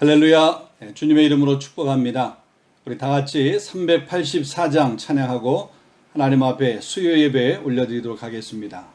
할렐루야. 주님의 이름으로 축복합니다. 우리 다 같이 384장 찬양하고 하나님 앞에 수요 예배 올려드리도록 하겠습니다.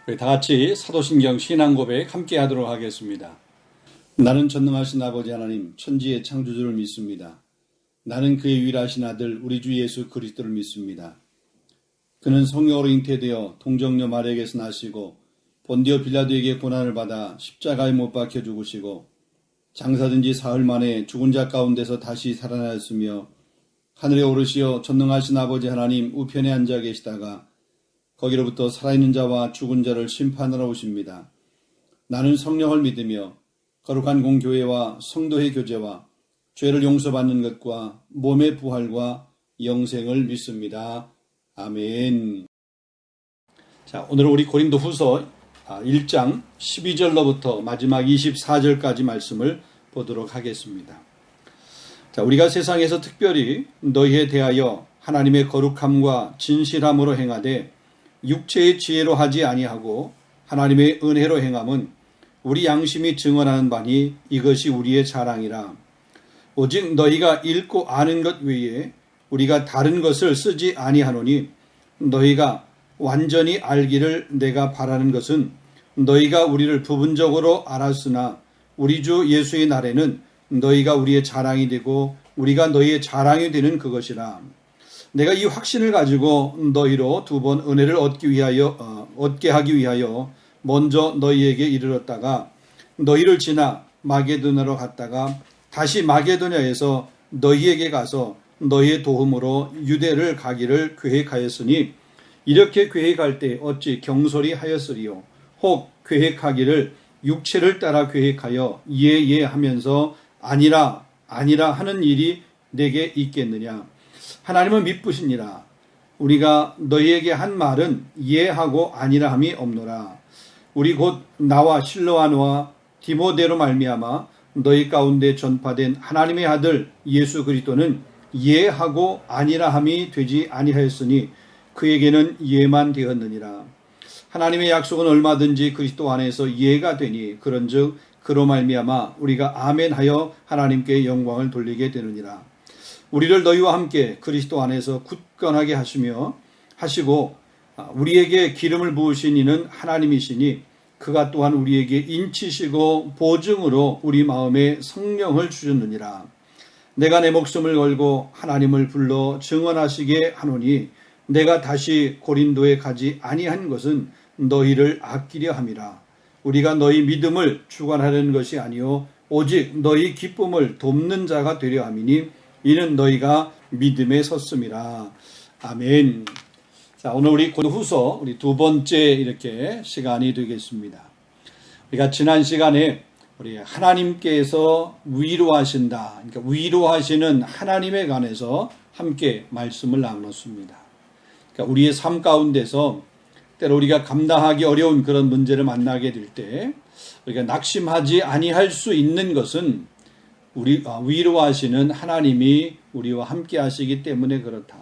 우리 다 같이 사도신경 신앙고백 함께 하도록 하겠습니다. 나는 전능하신 아버지 하나님 천지의 창조주를 믿습니다. 나는 그의 유일하신 아들 우리 주 예수 그리스도를 믿습니다. 그는 성령으로 잉태되어 동정녀 마리아에게서 나시고 본디오 빌라도에게 고난을 받아 십자가에 못 박혀 죽으시고 장사된 지 사흘 만에 죽은 자 가운데서 다시 살아나셨으며 하늘에 오르시어 전능하신 아버지 하나님 우편에 앉아 계시다가 거기로부터 살아있는 자와 죽은 자를 심판하러 오십니다. 나는 성령을 믿으며 거룩한 공교회와 성도의 교제와 죄를 용서받는 것과 몸의 부활과 영생을 믿습니다. 아멘. 자, 오늘 우리 고린도 후서 1장 12절로부터 마지막 24절까지 말씀을 보도록 하겠습니다. 자, 우리가 세상에서 특별히 너희에 대하여 하나님의 거룩함과 진실함으로 행하되 육체의 지혜로 하지 아니하고 하나님의 은혜로 행함은 우리 양심이 증언하는 바니 이것이 우리의 자랑이라. 오직 너희가 읽고 아는 것 외에 우리가 다른 것을 쓰지 아니하노니 너희가 완전히 알기를 내가 바라는 것은 너희가 우리를 부분적으로 알았으나 우리 주 예수의 날에는 너희가 우리의 자랑이 되고 우리가 너희의 자랑이 되는 그것이라. 내가 이 확신을 가지고 너희로 두 번 은혜를 얻게 하기 위하여 먼저 너희에게 이르렀다가 너희를 지나 마게도냐로 갔다가 다시 마게도냐에서 너희에게 가서 너희의 도움으로 유대를 가기를 계획하였으니 이렇게 계획할 때 어찌 경솔히 하였으리요. 혹 계획하기를 육체를 따라 계획하여 예 하면서 아니라 하는 일이 내게 있겠느냐. 하나님은 미쁘시니라. 우리가 너희에게 한 말은 예하고 아니라 함이 없노라. 우리 곧 나와 실로아노와 디모데로 말미암아 너희 가운데 전파된 하나님의 아들 예수 그리스도는 예하고 아니라 함이 되지 아니하였으니 그에게는 예만 되었느니라. 하나님의 약속은 얼마든지 그리스도 안에서 예가 되니 그런즉 그로 말미암아 우리가 아멘하여 하나님께 영광을 돌리게 되느니라. 우리를 너희와 함께 그리스도 안에서 굳건하게 하시고 우리에게 기름을 부으신 이는 하나님이시니 그가 또한 우리에게 인치시고 보증으로 우리 마음에 성령을 주셨느니라. 내가 내 목숨을 걸고 하나님을 불러 증언하시게 하노니 내가 다시 고린도에 가지 아니한 것은 너희를 아끼려 함이라. 우리가 너희 믿음을 주관하려는 것이 아니요 오직 너희 기쁨을 돕는 자가 되려 함이니 이는 너희가 믿음에 섰음이라. 아멘. 자, 오늘 우리 고린도후서 우리 두 번째 이렇게 시간이 되겠습니다. 우리가 지난 시간에 우리 하나님께서 위로하신다. 그러니까 위로하시는 하나님에 관해서 함께 말씀을 나눴습니다. 그러니까 우리의 삶 가운데서 때로 우리가 감당하기 어려운 그런 문제를 만나게 될 때 우리가 낙심하지 아니할 수 있는 것은 위로하시는 하나님이 우리와 함께 하시기 때문에 그렇다.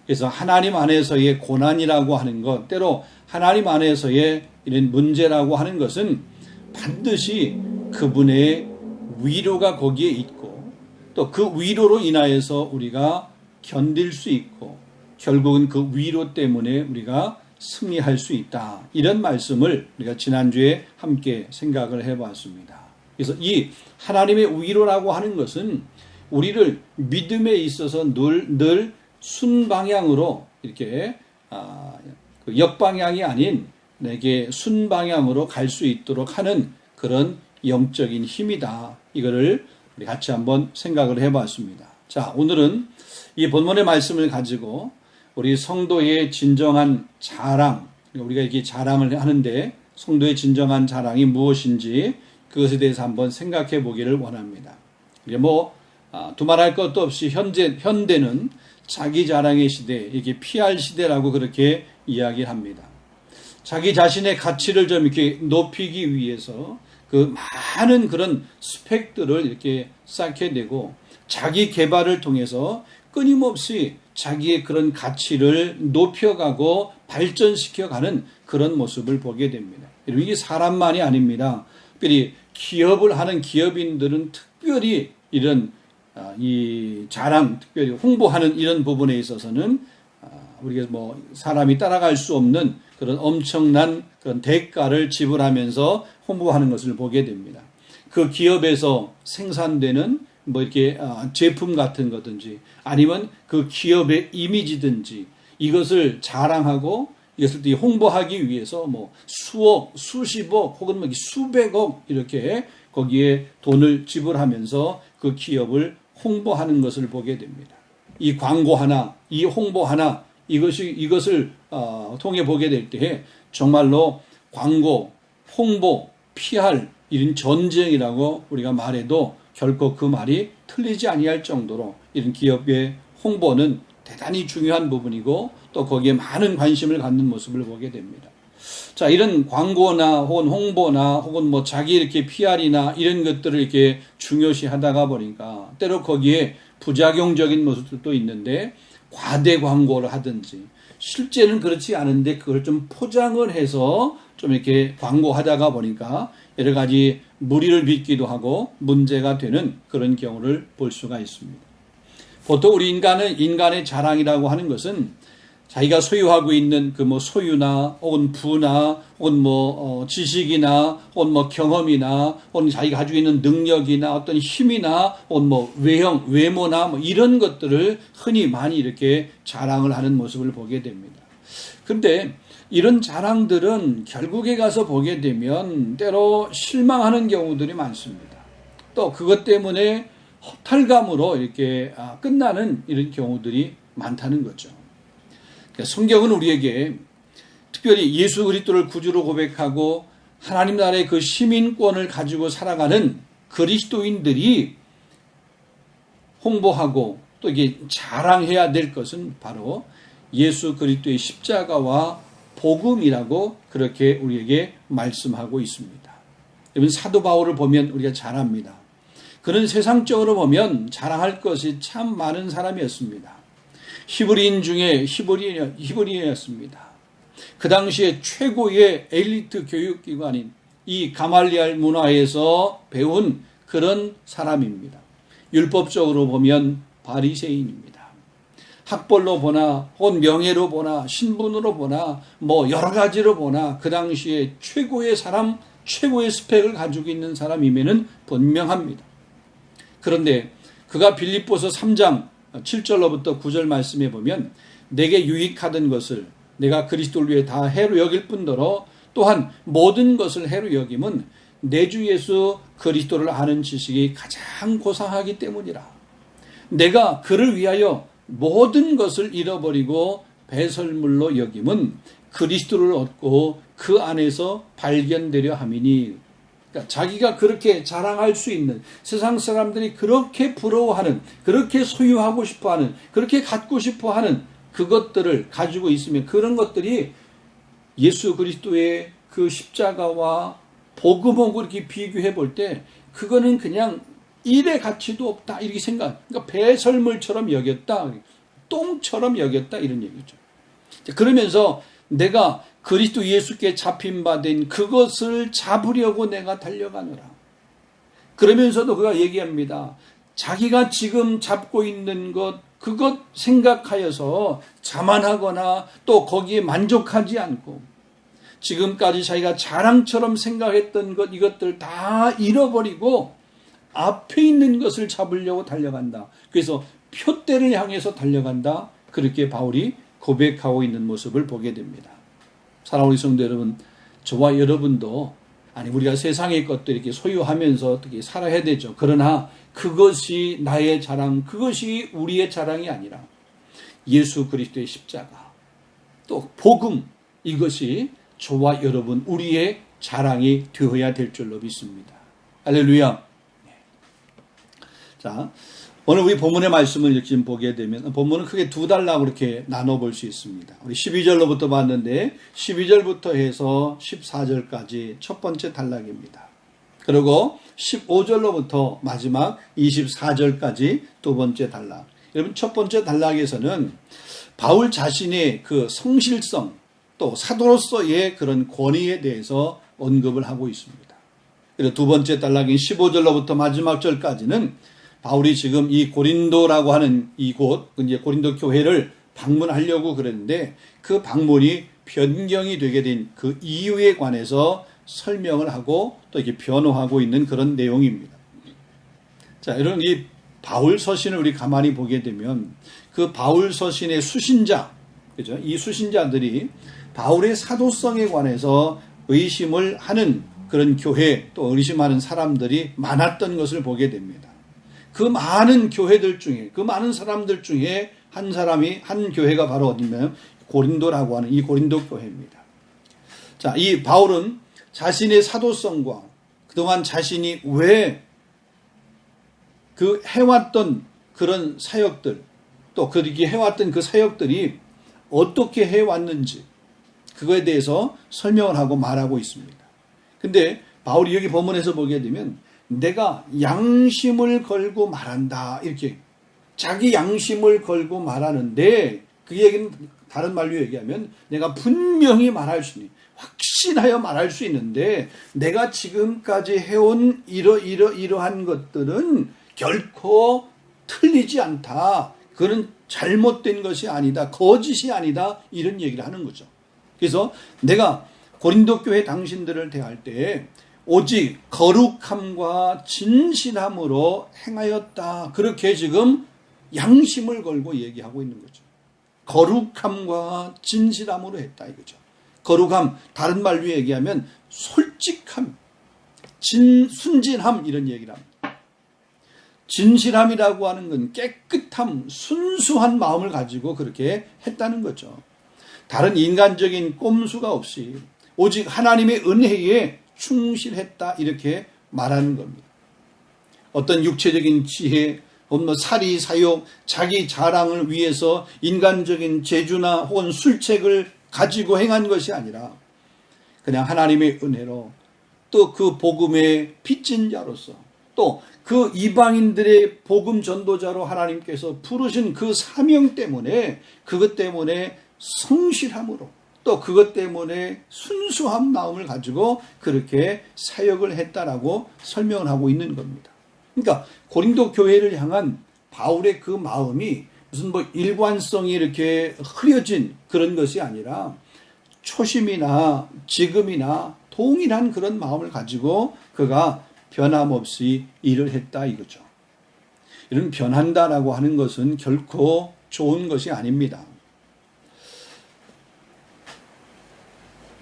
그래서 하나님 안에서의 고난이라고 하는 것, 때로 하나님 안에서의 이런 문제라고 하는 것은 반드시 그분의 위로가 거기에 있고 또 그 위로로 인하여서 우리가 견딜 수 있고 결국은 그 위로 때문에 우리가 승리할 수 있다. 이런 말씀을 우리가 지난주에 함께 생각을 해봤습니다. 그래서 이 하나님의 위로라고 하는 것은 우리를 믿음에 있어서 늘 순방향으로 이렇게 역방향이 아닌 내게 순방향으로 갈 수 있도록 하는 그런 영적인 힘이다. 이거를 우리 같이 한번 생각을 해봤습니다. 자, 오늘은 이 본문의 말씀을 가지고 우리 성도의 진정한 자랑, 우리가 이렇게 자랑을 하는데 성도의 진정한 자랑이 무엇인지 그것에 대해서 한번 생각해 보기를 원합니다. 이게 두말할 것도 없이 현대는 자기 자랑의 시대, 이게 PR 시대라고 그렇게 이야기를 합니다. 자기 자신의 가치를 좀 이렇게 높이기 위해서 그 많은 그런 스펙들을 이렇게 쌓게되고 자기 개발을 통해서 끊임없이 자기의 그런 가치를 높여가고 발전시켜가는 그런 모습을 보게 됩니다. 이게 사람만이 아닙니다. 특별히 기업을 하는 기업인들은 특별히 이런 이 자랑, 특별히 홍보하는 이런 부분에 있어서는 우리가 사람이 따라갈 수 없는 그런 엄청난 그런 대가를 지불하면서 홍보하는 것을 보게 됩니다. 그 기업에서 생산되는 이렇게 제품 같은 거든지 아니면 그 기업의 이미지든지 이것을 자랑하고 이것을 홍보하기 위해서 수억, 수십억 혹은 수백억 이렇게 거기에 돈을 지불하면서 그 기업을 홍보하는 것을 보게 됩니다. 이 광고 하나, 이 홍보 하나 이것을 통해 보게 될 때 정말로 광고, 홍보, PR 이런 전쟁이라고 우리가 말해도 결코 그 말이 틀리지 아니할 정도로 이런 기업의 홍보는 대단히 중요한 부분이고 또 거기에 많은 관심을 갖는 모습을 보게 됩니다. 자, 이런 광고나 혹은 홍보나 혹은 자기 이렇게 PR이나 이런 것들을 이렇게 중요시 하다가 보니까 때로 거기에 부작용적인 모습도 있는데 과대 광고를 하든지 실제는 그렇지 않은데 그걸 좀 포장을 해서 좀 이렇게 광고하다가 보니까 여러 가지 무리를 빚기도 하고 문제가 되는 그런 경우를 볼 수가 있습니다. 보통 우리 인간의 자랑이라고 하는 것은 자기가 소유하고 있는 그 소유나 혹은 부나 혹은 지식이나 혹은 경험이나 혹은 자기가 가지고 있는 능력이나 어떤 힘이나 혹은 외모나 이런 것들을 흔히 많이 이렇게 자랑을 하는 모습을 보게 됩니다. 그런데 이런 자랑들은 결국에 가서 보게 되면 때로 실망하는 경우들이 많습니다. 또 그것 때문에 허탈감으로 이렇게 끝나는 이런 경우들이 많다는 거죠. 성경은 우리에게 특별히 예수 그리스도를 구주로 고백하고 하나님 나라의 그 시민권을 가지고 살아가는 그리스도인들이 홍보하고 또 이게 자랑해야 될 것은 바로 예수 그리스도의 십자가와 복음이라고 그렇게 우리에게 말씀하고 있습니다. 여러분 사도 바울을 보면 우리가 잘 압니다. 그는 세상적으로 보면 자랑할 것이 참 많은 사람이었습니다. 히브리인 중에 히브리인이었습니다. 그 당시에 최고의 엘리트 교육기관인 이 가말리알 문화에서 배운 그런 사람입니다. 율법적으로 보면 바리새인입니다. 학벌로 보나 혹은 명예로 보나 신분으로 보나 뭐 여러 가지로 보나 그 당시에 최고의 사람, 최고의 스펙을 가지고 있는 사람임에는 분명합니다. 그런데 그가 빌립보서 3장 7절로부터 9절 말씀에 보면 내게 유익하던 것을 내가 그리스도를 위해 다 해로 여길 뿐더러 또한 모든 것을 해로 여김은 내 주 예수 그리스도를 아는 지식이 가장 고상하기 때문이라. 내가 그를 위하여 모든 것을 잃어버리고 배설물로 여김은 그리스도를 얻고 그 안에서 발견되려 함이니. 그러니까 자기가 그렇게 자랑할 수 있는, 세상 사람들이 그렇게 부러워하는, 그렇게 소유하고 싶어하는, 그렇게 갖고 싶어하는 그것들을 가지고 있으면 그런 것들이 예수 그리스도의 그 십자가와 복음하고 이렇게 비교해 볼 때 그거는 그냥 일의 가치도 없다 이렇게 생각. 그러니까 배설물처럼 여겼다, 똥처럼 여겼다 이런 얘기죠. 그러면서 내가 그리스도 예수께 잡힌 바 된 그것을 잡으려고 내가 달려가노라. 그러면서도 그가 얘기합니다. 자기가 지금 잡고 있는 것, 그것 생각하여서 자만하거나 또 거기에 만족하지 않고 지금까지 자기가 자랑처럼 생각했던 것, 이것들 다 잃어버리고 앞에 있는 것을 잡으려고 달려간다. 그래서 표대를 향해서 달려간다. 그렇게 바울이 고백하고 있는 모습을 보게 됩니다. 사랑하는 성도 여러분, 저와 여러분도 우리가 세상의 것들 이렇게 소유하면서 어떻게 살아야 되죠. 그러나 그것이 나의 자랑, 그것이 우리의 자랑이 아니라 예수 그리스도의 십자가, 또 복음, 이것이 저와 여러분, 우리의 자랑이 되어야 될 줄로 믿습니다. 할렐루야. 자, 오늘 우리 본문의 말씀을 이렇게 지금 보게 되면 본문은 크게 두 달라고 이렇게 나눠볼 수 있습니다. 우리 12절로부터 봤는데 12절부터 해서 14절까지 첫 번째 단락입니다. 그리고 15절로부터 마지막 24절까지 두 번째 단락. 여러분, 첫 번째 단락에서는 바울 자신의 그 성실성, 또 사도로서의 그런 권위에 대해서 언급을 하고 있습니다. 그리고 두 번째 단락인 15절로부터 마지막 절까지는 바울이 지금 이 고린도라고 하는 이곳, 이제 고린도 교회를 방문하려고 그랬는데 그 방문이 변경이 되게 된 그 이유에 관해서 설명을 하고 또 이렇게 변호하고 있는 그런 내용입니다. 자, 여러분, 이 바울 서신을 우리 가만히 보게 되면 그 바울 서신의 수신자, 그죠? 이 수신자들이 바울의 사도성에 관해서 의심을 하는 그런 교회, 또 의심하는 사람들이 많았던 것을 보게 됩니다. 그 많은 교회들 중에, 그 많은 사람들 중에 한 교회가 바로 어디냐면 고린도라고 하는 이 고린도 교회입니다. 자, 이 바울은 자신의 사도성과 그동안 자신이 왜 그 해왔던 그런 사역들, 또 그렇게 해왔던 그 사역들이 어떻게 해왔는지 그거에 대해서 설명을 하고 말하고 있습니다. 근데 바울이 여기 본문에서 보게 되면 내가 양심을 걸고 말한다, 이렇게 자기 양심을 걸고 말하는데, 그 얘기는 다른 말로 얘기하면 내가 분명히 말할 수 있는, 확신하여 말할 수 있는데 내가 지금까지 해온 이러한 것들은 결코 틀리지 않다, 그는 잘못된 것이 아니다, 거짓이 아니다, 이런 얘기를 하는 거죠. 그래서 내가 고린도 교회 당신들을 대할 때 오직 거룩함과 진실함으로 행하였다, 그렇게 지금 양심을 걸고 얘기하고 있는 거죠. 거룩함과 진실함으로 했다 이거죠. 거룩함, 다른 말로 얘기하면 솔직함, 순진함, 이런 얘기를 합니다. 진실함이라고 하는 건 깨끗함, 순수한 마음을 가지고 그렇게 했다는 거죠. 다른 인간적인 꼼수가 없이 오직 하나님의 은혜에 충실했다, 이렇게 말하는 겁니다. 어떤 육체적인 지혜, 사리, 사욕, 자기 자랑을 위해서 인간적인 재주나 혹은 술책을 가지고 행한 것이 아니라 그냥 하나님의 은혜로 또 그 복음의 빚진 자로서 또 그 이방인들의 복음 전도자로 하나님께서 부르신 그 사명 때문에, 그것 때문에 성실함으로, 또 그것 때문에 순수한 마음을 가지고 그렇게 사역을 했다라고 설명을 하고 있는 겁니다. 그러니까 고린도 교회를 향한 바울의 그 마음이 무슨 뭐 일관성이 이렇게 흐려진 그런 것이 아니라 초심이나 지금이나 동일한 그런 마음을 가지고 그가 변함없이 일을 했다 이거죠. 이런 변한다라고 하는 것은 결코 좋은 것이 아닙니다.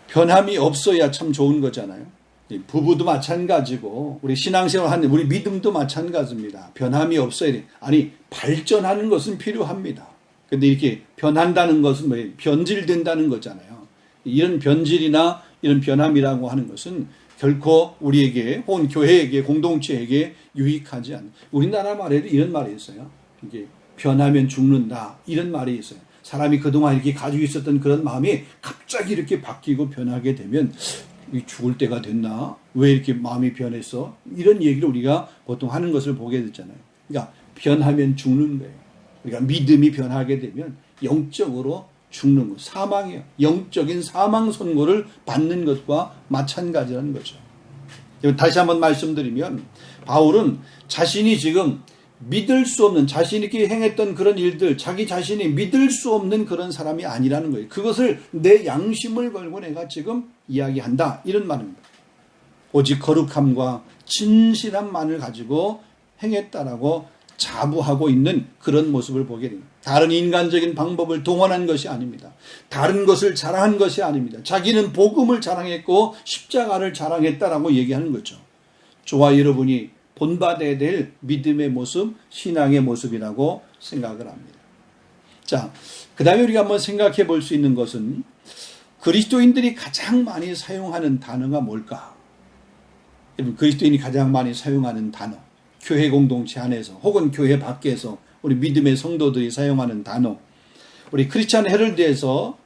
변함이 없어야 참 좋은 거잖아요. 부부도 마찬가지고 우리 신앙생활 하는 우리 믿음도 마찬가지입니다. 변함이 없어야 돼. 아니 발전하는 것은 필요합니다. 근데 이렇게 변한다는 것은 뭐예요? 변질된다는 거잖아요. 이런 변질이나 이런 변함이라고 하는 것은 결코 우리에게 혹은 교회에게 공동체에게 유익하지 않는. 우리나라 말에도 이런 말이 있어요. 이게 변하면 죽는다 이런 말이 있어요. 사람이 그동안 이렇게 가지고 있었던 그런 마음이 갑자기 이렇게 바뀌고 변하게 되면 죽을 때가 됐나? 왜 이렇게 마음이 변했어? 이런 얘기를 우리가 보통 하는 것을 보게 되잖아요. 그러니까 변하면 죽는 거예요. 그러니까 믿음이 변하게 되면 영적으로 죽는 것, 사망이에요. 영적인 사망 선고를 받는 것과 마찬가지라는 거죠. 다시 한번 말씀드리면 바울은 자신이 지금 믿을 수 없는, 자신이 행했던 그런 일들, 자기 자신이 믿을 수 없는 그런 사람이 아니라는 거예요. 그것을 내 양심을 걸고 내가 지금 이야기한다 이런 말입니다. 오직 거룩함과 진실함만을 가지고 행했다라고 자부하고 있는 그런 모습을 보게 됩니다. 다른 인간적인 방법을 동원한 것이 아닙니다. 다른 것을 자랑한 것이 아닙니다. 자기는 복음을 자랑했고 십자가를 자랑했다라고 얘기하는 거죠. 저와 여러분이 본받아야 될 믿음의 모습, 신앙의 모습이라고 생각을 합니다. 자, 그 다음에 우리가 한번 생각해 볼 수 있는 것은 그리스도인들이 가장 많이 사용하는 단어가 뭘까? 여러분, 그리스도인이 가장 많이 사용하는 단어, 교회 공동체 안에서 혹은 교회 밖에서 우리 믿음의 성도들이 사용하는 단어, 우리 크리스찬 헤럴드에서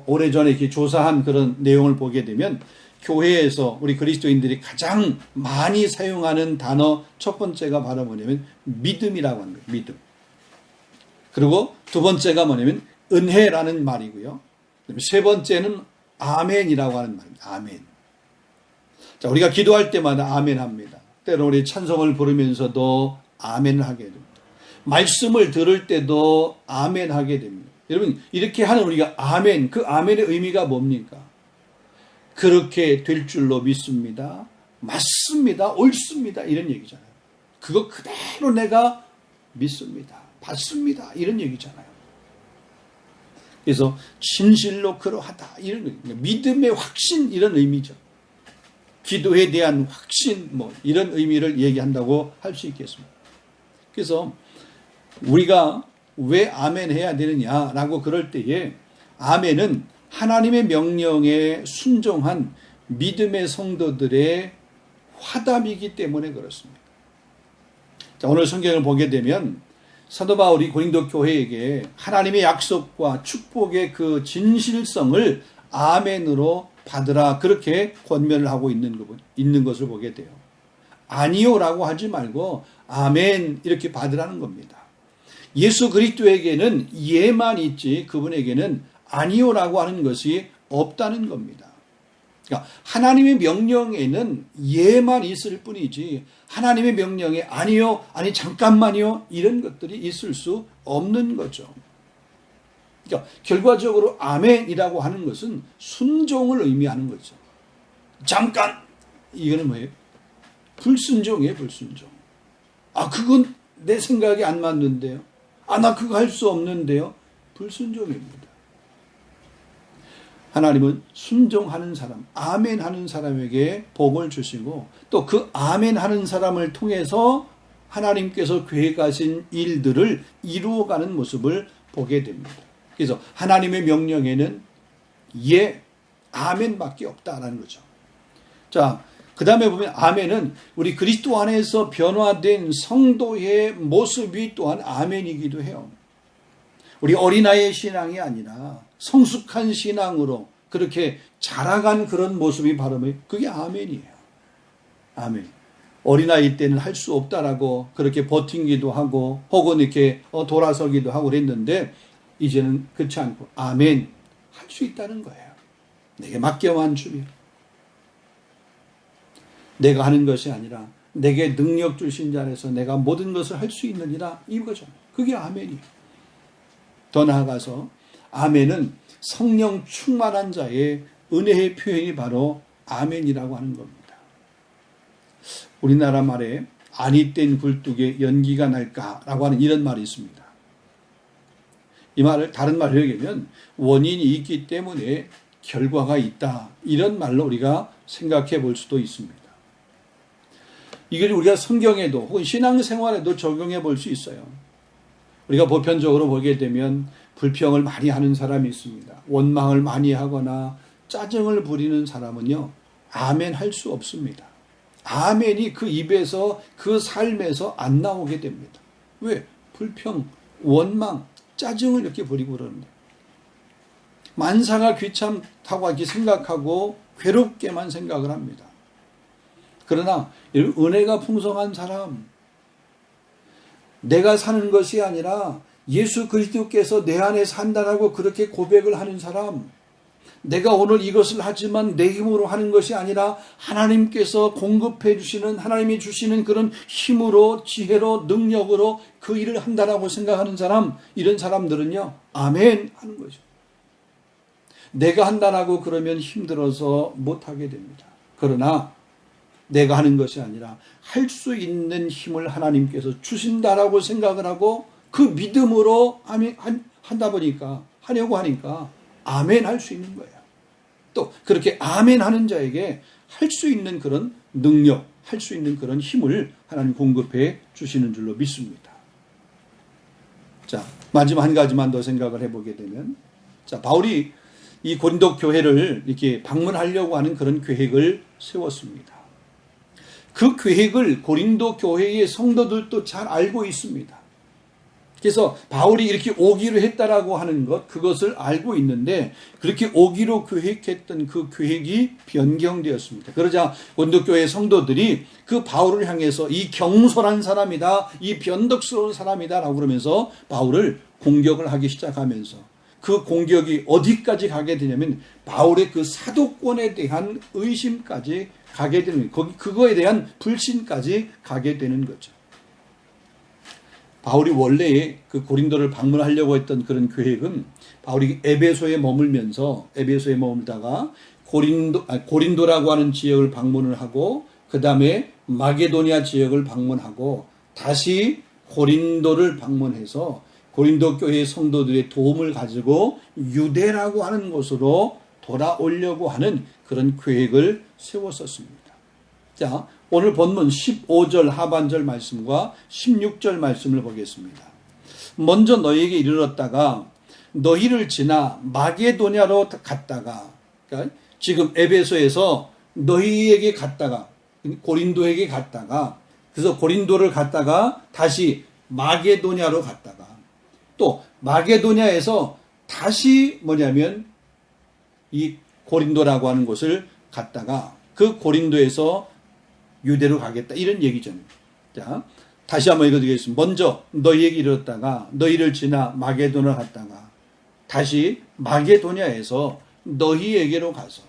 오래전에 이렇게 조사한 그런 내용을 보게 되면 교회에서 우리 그리스도인들이 가장 많이 사용하는 단어 첫 번째가 바로 뭐냐면 믿음이라고 하는 거예요. 믿음. 그리고 두 번째가 뭐냐면 은혜라는 말이고요. 세 번째는 아멘이라고 하는 말입니다. 아멘. 자, 우리가 기도할 때마다 아멘 합니다. 때로 우리 찬송을 부르면서도 아멘을 하게 됩니다. 말씀을 들을 때도 아멘 하게 됩니다. 여러분, 이렇게 하는 우리가 아멘, 그 아멘의 의미가 뭡니까? 그렇게 될 줄로 믿습니다. 맞습니다. 옳습니다. 이런 얘기잖아요. 그거 그대로 내가 믿습니다. 받습니다. 이런 얘기잖아요. 그래서 진실로 그러하다. 이런 의미, 믿음의 확신 이런 의미죠. 기도에 대한 확신 이런 의미를 얘기한다고 할 수 있겠습니다. 그래서 우리가 왜 아멘 해야 되느냐라고 그럴 때에 아멘은 하나님의 명령에 순종한 믿음의 성도들의 화답이기 때문에 그렇습니다. 자, 오늘 성경을 보게 되면 사도 바울이 고린도 교회에게 하나님의 약속과 축복의 그 진실성을 아멘으로 받으라 그렇게 권면을 하고 있는 것을 보게 돼요. 아니요라고 하지 말고 아멘 이렇게 받으라는 겁니다. 예수 그리스도에게는 예만 있지 그분에게는 아니요라고 하는 것이 없다는 겁니다. 그러니까 하나님의 명령에는 예만 있을 뿐이지 하나님의 명령에 아니요, 아니 잠깐만요 이런 것들이 있을 수 없는 거죠. 그러니까 결과적으로 아멘이라고 하는 것은 순종을 의미하는 거죠. 잠깐 이거는 뭐예요? 불순종이에요. 불순종. 아 그건 내 생각이 안 맞는데요. 아 나 그거 할 수 없는데요. 불순종입니다. 하나님은 순종하는 사람, 아멘하는 사람에게 복을 주시고 또 그 아멘하는 사람을 통해서 하나님께서 계획하신 일들을 이루어가는 모습을 보게 됩니다. 그래서 하나님의 명령에는 예, 아멘밖에 없다라는 거죠. 자, 그 다음에 보면 아멘은 우리 그리스도 안에서 변화된 성도의 모습이 또한 아멘이기도 해요. 우리 어린아이의 신앙이 아니라 성숙한 신앙으로 그렇게 자라간 그런 모습이 바로 그게 아멘이에요. 아멘. 어린아이 때는 할 수 없다라고 그렇게 버틴기도 하고 혹은 이렇게 돌아서기도 하고 그랬는데 이제는 그렇지 않고 아멘 할 수 있다는 거예요. 내게 맡겨만 주면 내가 하는 것이 아니라 내게 능력 주신 자 안에서 내가 모든 것을 할 수 있느니라 이거죠. 그게 아멘이에요. 더 나아가서 아멘은 성령 충만한 자의 은혜의 표현이 바로 아멘이라고 하는 겁니다. 우리나라 말에 안이 뗀 굴뚝에 연기가 날까라고 하는 이런 말이 있습니다. 이 말을 다른 말로 얘기하면 원인이 있기 때문에 결과가 있다. 이런 말로 우리가 생각해 볼 수도 있습니다. 이걸 우리가 성경에도 혹은 신앙생활에도 적용해 볼 수 있어요. 우리가 보편적으로 보게 되면 불평을 많이 하는 사람이 있습니다. 원망을 많이 하거나 짜증을 부리는 사람은요, 아멘 할 수 없습니다. 아멘이 그 입에서 그 삶에서 안 나오게 됩니다. 왜? 불평, 원망, 짜증을 이렇게 부리고 그러는데 만사가 귀찮다고 이렇게 생각하고 괴롭게만 생각을 합니다. 그러나 은혜가 풍성한 사람, 내가 사는 것이 아니라 예수 그리스도께서 내 안에 산다라고 그렇게 고백을 하는 사람, 내가 오늘 이것을 하지만 내 힘으로 하는 것이 아니라 하나님께서 공급해 주시는, 하나님이 주시는 그런 힘으로, 지혜로, 능력으로 그 일을 한다라고 생각하는 사람, 이런 사람들은요, 아멘 하는 거죠. 내가 한다라고 그러면 힘들어서 못하게 됩니다. 그러나 내가 하는 것이 아니라 할 수 있는 힘을 하나님께서 주신다라고 생각을 하고 그 믿음으로 아멘 한다 보니까, 하려고 하니까 아멘 할 수 있는 거예요. 또 그렇게 아멘 하는 자에게 할 수 있는 그런 능력, 할 수 있는 그런 힘을 하나님 공급해 주시는 줄로 믿습니다. 자, 마지막 한 가지만 더 생각을 해보게 되면, 자, 바울이 이 고린도 교회를 이렇게 방문하려고 하는 그런 계획을 세웠습니다. 그 계획을 고린도 교회의 성도들도 잘 알고 있습니다. 그래서 바울이 이렇게 오기로 했다라고 하는 것, 그것을 알고 있는데 그렇게 오기로 계획했던 그 계획이 변경되었습니다. 그러자 고린도 교회 성도들이 그 바울을 향해서 이 경솔한 사람이다, 이 변덕스러운 사람이다 라고 그러면서 바울을 공격을 하기 시작하면서 그 공격이 어디까지 가게 되냐면 바울의 그 사도권에 대한 의심까지 가게 되는, 그거에 대한 불신까지 가게 되는 거죠. 바울이 원래 그 고린도를 방문하려고 했던 그런 계획은 바울이 에베소에 머물다가 고린도라고 하는 지역을 방문을 하고 그 다음에 마게도니아 지역을 방문하고 다시 고린도를 방문해서 고린도 교회의 성도들의 도움을 가지고 유대라고 하는 곳으로 돌아오려고 하는 그런 계획을 세웠었습니다. 자, 오늘 본문 15절 하반절 말씀과 16절 말씀을 보겠습니다. 먼저 너희에게 이르렀다가 너희를 지나 마게도냐로 갔다가, 그러니까 지금 에베소에서 너희에게 갔다가 고린도에게 갔다가, 그래서 고린도를 갔다가 다시 마게도냐로 갔다가 또 마게도냐에서 다시 뭐냐면 이 고린도라고 하는 곳을 갔다가 그 고린도에서 유대로 가겠다, 이런 얘기잖아요. 자, 다시 한번 읽어드리겠습니다. 먼저 너희에게 이르렀다가 너희를 지나 마게도냐로 갔다가 다시 마게도냐에서 너희에게로 가서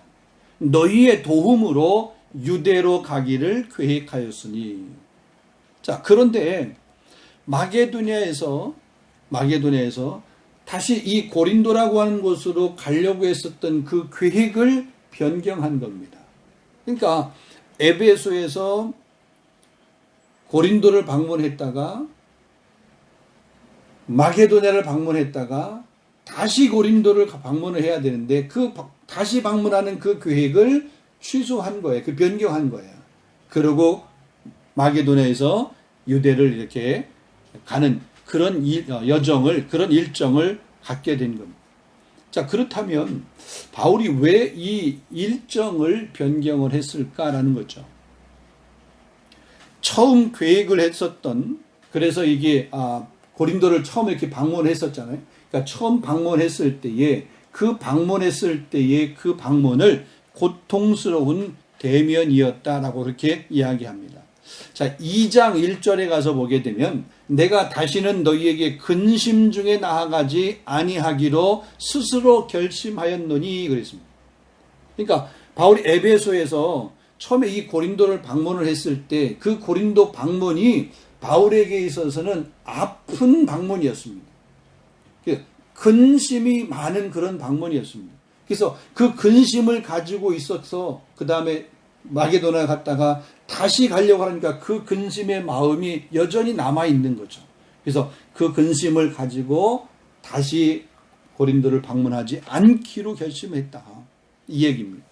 너희의 도움으로 유대로 가기를 계획하였으니. 자, 그런데 마게도냐에서 다시 이 고린도라고 하는 곳으로 가려고 했었던 그 계획을 변경한 겁니다. 그러니까 에베소에서 고린도를 방문했다가 마게도냐를 방문했다가 다시 고린도를 방문을 해야 되는데 그 다시 방문하는 그 계획을 취소한 거예요. 그 변경한 거예요. 그리고 마게도냐에서 유대를 이렇게 가는 그런 그런 일정을 갖게 된 겁니다. 자, 그렇다면 바울이 왜 이 일정을 변경을 했을까라는 거죠. 처음 계획을 했었던, 그래서 이게 고린도를 처음 이렇게 방문했었잖아요. 그러니까 처음 방문했을 때에 그 방문을 고통스러운 대면이었다라고 그렇게 이야기합니다. 자, 2장 1절에 가서 보게 되면 내가 다시는 너희에게 근심 중에 나아가지 아니하기로 스스로 결심하였노니 그랬습니다. 그러니까 바울이 에베소에서 처음에 이 고린도를 방문을 했을 때 그 고린도 방문이 바울에게 있어서는 아픈 방문이었습니다. 근심이 많은 그런 방문이었습니다. 그래서 그 근심을 가지고 있어서 그 다음에 마게도나 갔다가 다시 가려고 하니까 그 근심의 마음이 여전히 남아있는 거죠. 그래서 그 근심을 가지고 다시 고린도를 방문하지 않기로 결심했다. 이 얘기입니다.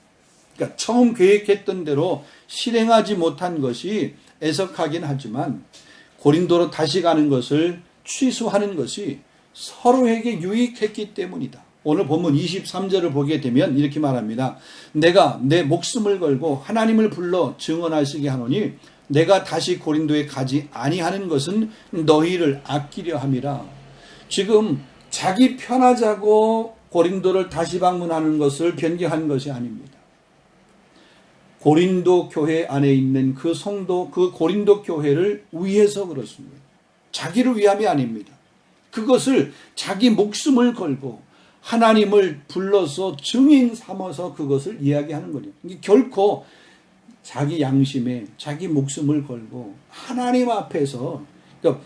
그러니까 처음 계획했던 대로 실행하지 못한 것이 애석하긴 하지만 고린도로 다시 가는 것을 취소하는 것이 서로에게 유익했기 때문이다. 오늘 본문 23절을 보게 되면 이렇게 말합니다. 내가 내 목숨을 걸고 하나님을 불러 증언하시게 하노니 내가 다시 고린도에 가지 아니하는 것은 너희를 아끼려 함이라. 지금 자기 편하자고 고린도를 다시 방문하는 것을 변경한 것이 아닙니다. 고린도 교회 안에 있는 그 성도, 그 고린도 교회를 위해서 그렇습니다. 자기를 위함이 아닙니다. 그것을 자기 목숨을 걸고 하나님을 불러서 증인 삼아서 그것을 이야기하는 거죠. 결코 자기 양심에 자기 목숨을 걸고 하나님 앞에서, 그러니까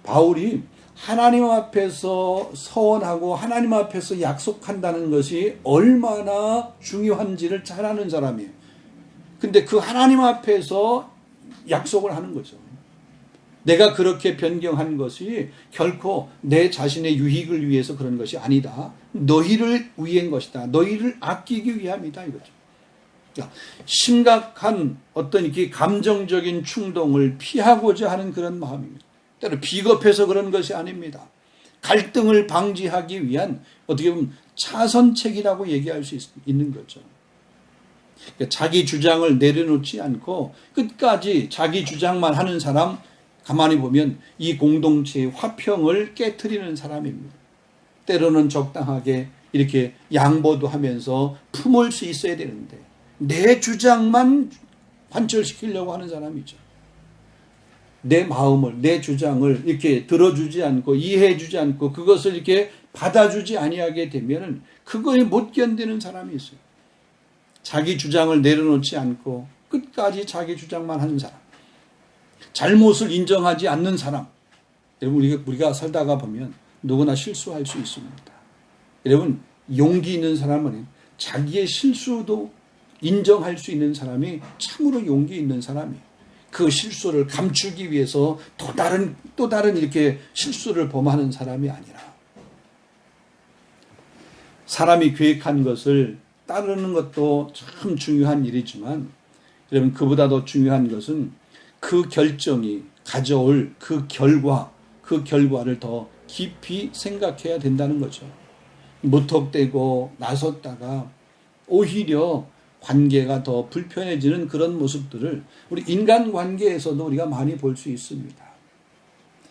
바울이 하나님 앞에서 서원하고 하나님 앞에서 약속한다는 것이 얼마나 중요한지를 잘 아는 사람이에요. 근데 그 하나님 앞에서 약속을 하는 거죠. 내가 그렇게 변경한 것이 결코 내 자신의 유익을 위해서 그런 것이 아니다. 너희를 위한 것이다. 너희를 아끼기 위함이다. 이거죠. 그러니까 심각한 어떤 이렇게 감정적인 충동을 피하고자 하는 그런 마음입니다. 때로 비겁해서 그런 것이 아닙니다. 갈등을 방지하기 위한 어떻게 보면 차선책이라고 얘기할 수 있는 거죠. 그러니까 자기 주장을 내려놓지 않고 끝까지 자기 주장만 하는 사람, 가만히 보면 이 공동체의 화평을 깨트리는 사람입니다. 때로는 적당하게 이렇게 양보도 하면서 품을 수 있어야 되는데 내 주장만 관철시키려고 하는 사람이죠. 내 마음을, 내 주장을 이렇게 들어주지 않고 이해해주지 않고 그것을 이렇게 받아주지 아니하게 되면 그거에 못 견디는 사람이 있어요. 자기 주장을 내려놓지 않고 끝까지 자기 주장만 하는 사람, 잘못을 인정하지 않는 사람. 여러분, 우리가 살다가 보면 누구나 실수할 수 있습니다. 여러분, 용기 있는 사람은 자기의 실수도 인정할 수 있는 사람이 참으로 용기 있는 사람이에요. 그 실수를 감추기 위해서 또 다른 이렇게 실수를 범하는 사람이 아니라, 사람이 계획한 것을 따르는 것도 참 중요한 일이지만 여러분, 그보다 더 중요한 것은 그 결정이 가져올 그 결과를 더 깊이 생각해야 된다는 거죠. 무턱대고 나섰다가 오히려 관계가 더 불편해지는 그런 모습들을 우리 인간관계에서도 우리가 많이 볼 수 있습니다.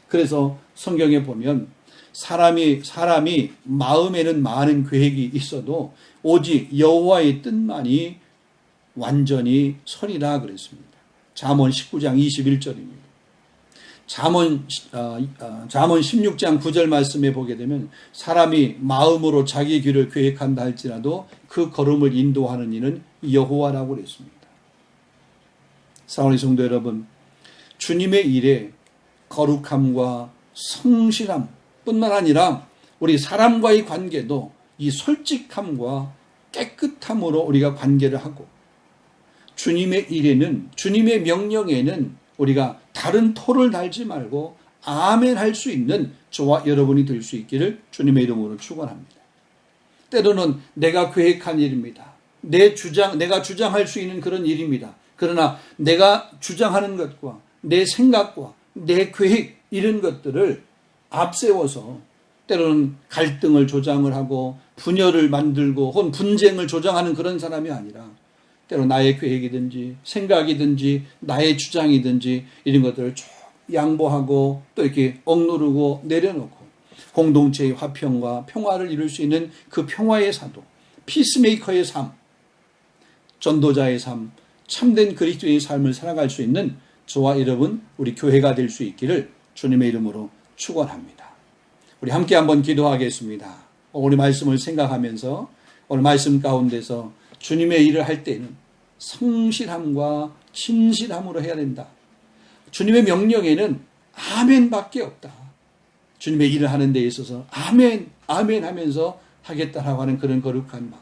그래서 성경에 보면 사람이 마음에는 많은 계획이 있어도 오직 여호와의 뜻만이 완전히 서리라 그랬습니다. 잠언 19장 21절입니다. 잠언 16장 9절 말씀에 보게 되면 사람이 마음으로 자기 길을 계획한다 할지라도 그 걸음을 인도하는 이는 여호와라고 그랬습니다. 사랑하는 성도 여러분, 주님의 일에 거룩함과 성실함 뿐만 아니라 우리 사람과의 관계도 이 솔직함과 깨끗함으로 우리가 관계를 하고, 주님의 일에는, 주님의 명령에는 우리가 다른 토를 달지 말고 아멘 할 수 있는 저와 여러분이 될 수 있기를 주님의 이름으로 축원합니다. 때로는 내가 계획한 일입니다. 내가 주장할 수 있는 그런 일입니다. 그러나 내가 주장하는 것과 내 생각과 내 계획, 이런 것들을 앞세워서 때로는 갈등을 조장을 하고 분열을 만들고 혹은 분쟁을 조장하는 그런 사람이 아니라 때로 나의 계획이든지 생각이든지 나의 주장이든지 이런 것들을 쭉 양보하고 또 이렇게 억누르고 내려놓고 공동체의 화평과 평화를 이룰 수 있는 그 평화의 사도, 피스메이커의 삶, 전도자의 삶, 참된 그리스도의 삶을 살아갈 수 있는 저와 여러분 우리 교회가 될 수 있기를 주님의 이름으로 축원합니다. 우리 함께 한번 기도하겠습니다. 오늘 말씀을 생각하면서 오늘 말씀 가운데서 주님의 일을 할 때는 성실함과 진실함으로 해야 된다. 주님의 명령에는 아멘밖에 없다. 주님의 일을 하는 데 있어서 아멘, 아멘 하면서 하겠다라고 하는 그런 거룩한 마음.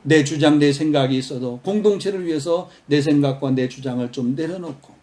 내 주장, 내 생각이 있어도 공동체를 위해서 내 생각과 내 주장을 좀 내려놓고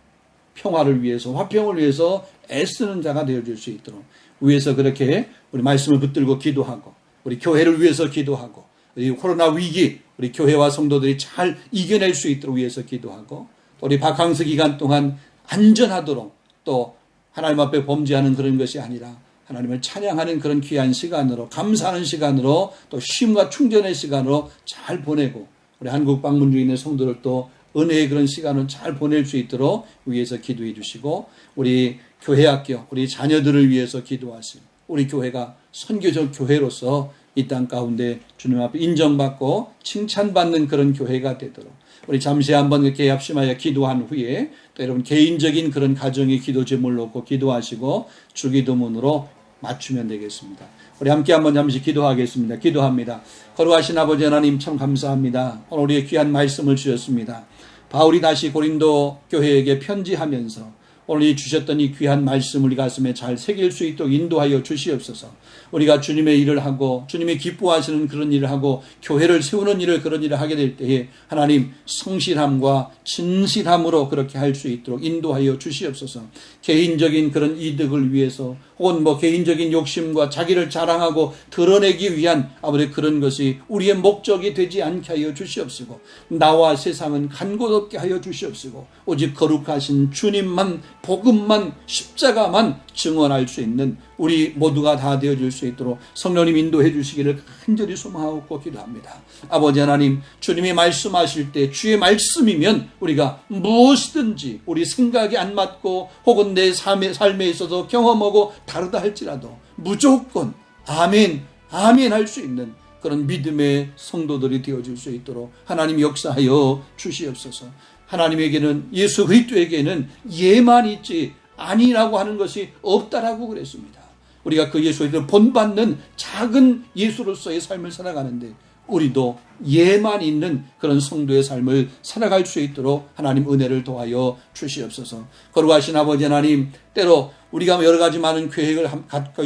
평화를 위해서, 화평을 위해서 애쓰는 자가 되어줄 수 있도록 위해서 그렇게 우리 말씀을 붙들고 기도하고 우리 교회를 위해서 기도하고 우리 코로나 위기 우리 교회와 성도들이 잘 이겨낼 수 있도록 위해서 기도하고 우리 바캉스 기간 동안 안전하도록 또 하나님 앞에 범죄하는 그런 것이 아니라 하나님을 찬양하는 그런 귀한 시간으로 감사하는 시간으로 또 쉼과 충전의 시간으로 잘 보내고 우리 한국 방문 중에 있는 성도들 또 은혜의 그런 시간을 잘 보낼 수 있도록 위해서 기도해 주시고 우리 교회 학교 우리 자녀들을 위해서 기도하시고 우리 교회가 선교적 교회로서 이 땅 가운데 주님 앞에 인정받고 칭찬받는 그런 교회가 되도록 우리 잠시 한번 이렇게 합심하여 기도한 후에 또 여러분 개인적인 그런 가정의 기도 제물 놓고 기도하시고 주기도문으로 맞추면 되겠습니다. 우리 함께 한번 잠시 기도하겠습니다. 기도합니다. 거룩하신 아버지 하나님 참 감사합니다. 오늘 우리의 귀한 말씀을 주셨습니다. 바울이 다시 고린도 교회에게 편지하면서 오늘 이 주셨던 이 귀한 말씀 우리 가슴에 잘 새길 수 있도록 인도하여 주시옵소서. 우리가 주님의 일을 하고 주님이 기뻐하시는 그런 일을 하고 교회를 세우는 일을 그런 일을 하게 될 때에 하나님 성실함과 진실함으로 그렇게 할 수 있도록 인도하여 주시옵소서. 개인적인 그런 이득을 위해서 혹은 개인적인 욕심과 자기를 자랑하고 드러내기 위한 아버지 그런 것이 우리의 목적이 되지 않게 하여 주시옵시고 나와 세상은 간 곳 없게 하여 주시옵시고 오직 거룩하신 주님만 복음만 십자가만 증언할 수 있는 우리 모두가 다 되어줄 수 있도록 성령님 인도해 주시기를 간절히 소망하고 기도합니다. 아버지 하나님 주님이 말씀하실 때 주의 말씀이면 우리가 무엇이든지 우리 생각이 안 맞고 혹은 내 삶에 있어서 경험하고 다르다 할지라도 무조건 아멘 아멘 할 수 있는 그런 믿음의 성도들이 되어줄 수 있도록 하나님 역사하여 주시옵소서. 하나님에게는 예수 그리스도에게는 예만 있지 아니라고 하는 것이 없다라고 그랬습니다. 우리가 그 예수를 본받는 작은 예수로서의 삶을 살아가는데 우리도 예만 있는 그런 성도의 삶을 살아갈 수 있도록 하나님 은혜를 도하여 주시옵소서. 거룩하신 아버지 하나님 때로 우리가 여러 가지 많은 계획을 갖고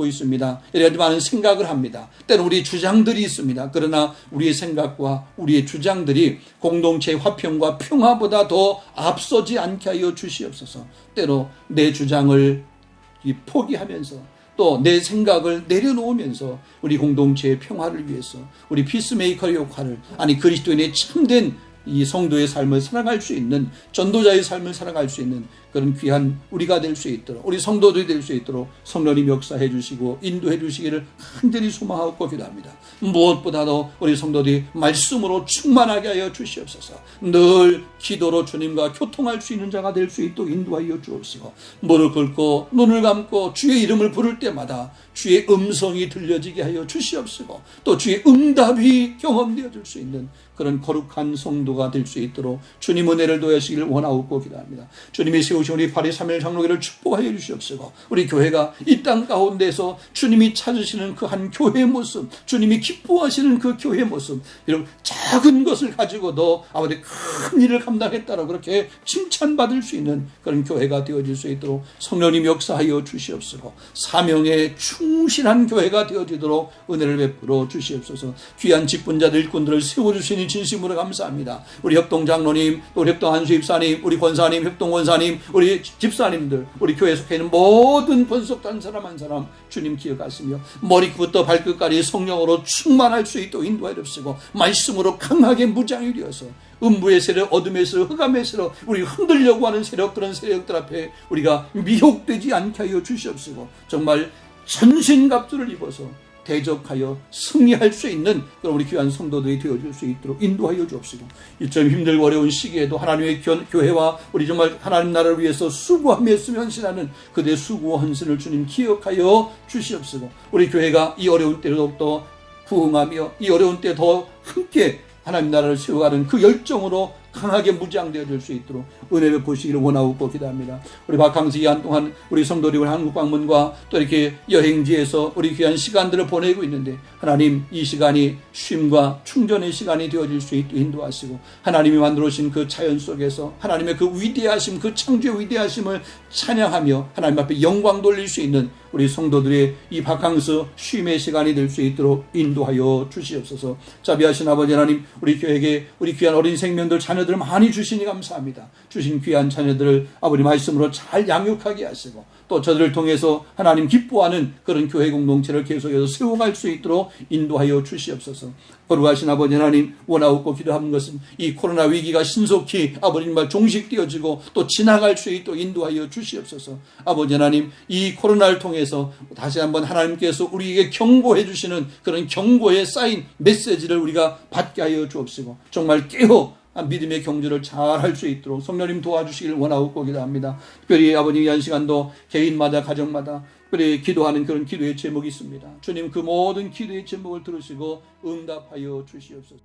있습니다. 여러 가지 많은 생각을 합니다. 때로 우리 주장들이 있습니다. 그러나 우리의 생각과 우리의 주장들이 공동체의 화평과 평화보다 더 앞서지 않게 하여 주시옵소서. 때로 내 주장을 포기하면서 또 내 생각을 내려놓으면서 우리 공동체의 평화를 위해서 우리 피스메이커의 역할을 그리스도인의 참된 이 성도의 삶을 살아갈 수 있는 전도자의 삶을 살아갈 수 있는 그런 귀한 우리가 될 수 있도록 우리 성도들이 될 수 있도록 성령님 역사해 주시고 인도해 주시기를 간절히 소망하고 기도합니다. 무엇보다도 우리 성도들이 말씀으로 충만하게 하여 주시옵소서. 늘 기도로 주님과 교통할 수 있는 자가 될 수 있도록 인도하여 주옵시고 무릎 꿇고 눈을 감고 주의 이름을 부를 때마다 주의 음성이 들려지게 하여 주시옵시고 또 주의 응답이 경험되어 줄 수 있는 그런 거룩한 성도가 될 수 있도록 주님 은혜를 도하시기를 원하옵고 기도합니다. 주님이 세우신 우리 8.23 장로교를 축복하여 주시옵시고 우리 교회가 이 땅 가운데서 주님이 찾으시는 그 한 교회의 모습 주님이 기뻐하시는 그 교회의 모습 이런 작은 것을 가지고도 아버지 큰 일을 감당했다라고 그렇게 칭찬받을 수 있는 그런 교회가 되어질 수 있도록 성령님 역사하여 주시옵시고 사명에 충실한 교회가 되어지도록 은혜를 베풀어 주시옵소서. 귀한 직분자들 일꾼들을 세워주시니 진심으로 감사합니다. 우리 협동장로님 우리 협동 한수입사님 우리 권사님 협동권사님 우리 집사님들 우리 교회에 속해 있는 모든 번속단 사람 한 사람 주님 기억하시며 머리부터 발끝까지 성령으로 충만할 수 있도록 인도하여 주시고 말씀으로 강하게 무장이 되어서 음부의 세력 어둠의 세력 흑암의 세력 우리 흔들려고 하는 그런 세력들 앞에 우리가 미혹되지 않게 하여 주시옵시고 정말 전신갑주를 입어서 대적하여 승리할 수 있는 그런 우리 귀한 성도들이 되어줄 수 있도록 인도하여 주옵시고 이처럼 힘들고 어려운 시기에도 하나님의 교회와 우리 정말 하나님 나라를 위해서 수고하며 헌신하는 그대 수고와 헌신을 주님 기억하여 주시옵시고 우리 교회가 이 어려운 때를 더욱더 부흥하며 이 어려운 때 더 함께 하나님 나라를 세워가는 그 열정으로 강하게 무장되어질 수 있도록 은혜 베푸시기를 원하고 기도합니다. 우리 바캉스 기간 동안 우리 성도들이 한국 방문과 또 이렇게 여행지에서 우리 귀한 시간들을 보내고 있는데 하나님 이 시간이 쉼과 충전의 시간이 되어질 수 있도록 인도하시고 하나님이 만들어 오신 그 자연 속에서 하나님의 그 위대하심, 그 창조의 위대하심을 찬양하며 하나님 앞에 영광 돌릴 수 있는 우리 성도들의 이 바캉스 쉼의 시간이 될 수 있도록 인도하여 주시옵소서. 자비하신 아버지 하나님, 우리 교회에게 우리 귀한 어린 생명들 자녀들을 많이 주시니 감사합니다. 주신 귀한 자녀들을 아버지 말씀으로 잘 양육하게 하시고 또 저들을 통해서 하나님 기뻐하는 그런 교회 공동체를 계속해서 세워갈 수 있도록 인도하여 주시옵소서. 거룩하신 아버지 하나님, 원하옵고 기도하는 것은 이 코로나 위기가 신속히 아버지 말 종식되어지고 또 지나갈 수 있도록 인도하여 주시옵소서. 아버지 하나님, 이 코로나를 통해서 다시 한번 하나님께서 우리에게 경고해 주시는 그런 경고에 쌓인 메시지를 우리가 받게 하여 주옵시고 정말 깨어 믿음의 경주를 잘 할 수 있도록 성령님 도와주시길 원하옵고 기도합니다. 특별히 아버지 이 한 시간도 개인마다 가정마다 특별히 기도하는 그런 기도의 제목이 있습니다. 주님 그 모든 기도의 제목을 들으시고 응답하여 주시옵소서.